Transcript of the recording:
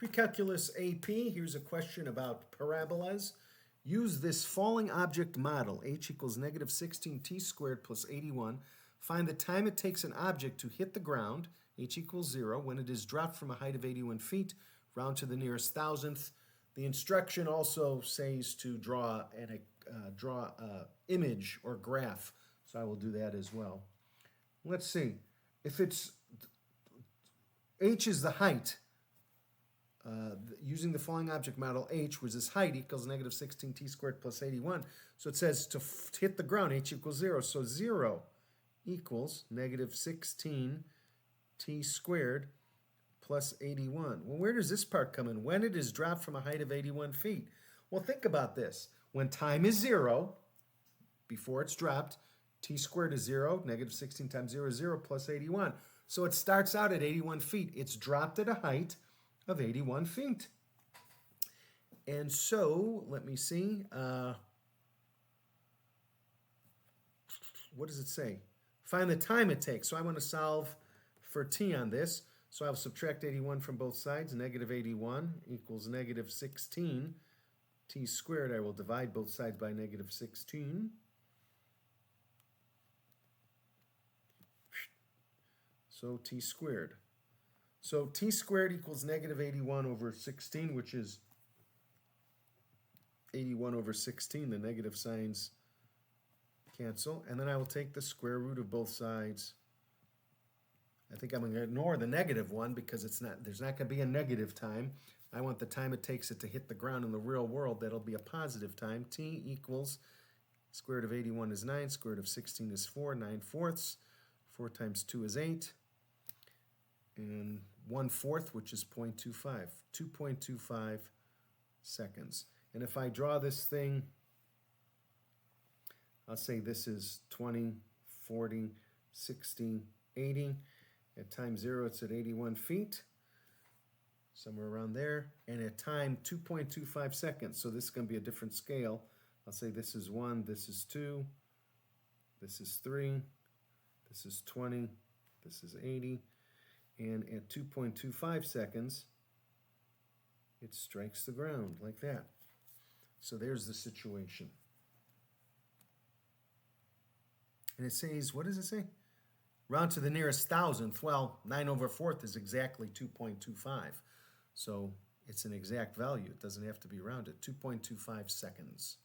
Precalculus AP, here's a question about parabolas. Use this falling object model, h equals negative 16t squared plus 81. Find the time it takes an object to hit the ground, h equals 0, when it is dropped from a height of 81 feet, round to the nearest thousandth. The instruction also says to draw an image or graph, so I will do that as well. Let's see. If it's h is the height, using the falling object model, h, which is height, equals negative 16t squared plus 81. So it says to hit the ground, h equals 0. So 0 equals negative 16t squared plus 81. Well, where does this part come in? When it is dropped from a height of 81 feet. Well, think about this. When time is 0, before it's dropped, t squared is 0, negative 16 times 0 is 0, plus 81. So it starts out at 81 feet. It's dropped at a height of 81 feet. And so, let me see. What does it say? Find the time it takes. So I want to solve for t on this. So I'll subtract 81 from both sides. Negative 81 equals negative 16 t squared. I will divide both sides by negative 16. So t squared. So t squared equals negative 81 over 16, which is 81 over 16. The negative signs cancel. And then I will take the square root of both sides. I think I'm going to ignore the negative one because there's not going to be a negative time. I want the time it takes it to hit the ground in the real world. That'll be a positive time. T equals square root of 81 is 9, square root of 16 is 4, 9/4. 4 times 2 is 8. And 1/4, which is 0.25, 2.25 seconds. And if I draw this thing, I'll say this is 20, 40, 60, 80. At time 0, it's at 81 feet, somewhere around there. And at time 2.25 seconds, so this is going to be a different scale. I'll say this is 1, this is 2, this is 3, this is 20, this is 80. And at 2.25 seconds, it strikes the ground like that. So there's the situation. And it says, what does it say? Round to the nearest thousandth. Well, 9/4 is exactly 2.25. So it's an exact value. It doesn't have to be rounded. 2.25 seconds.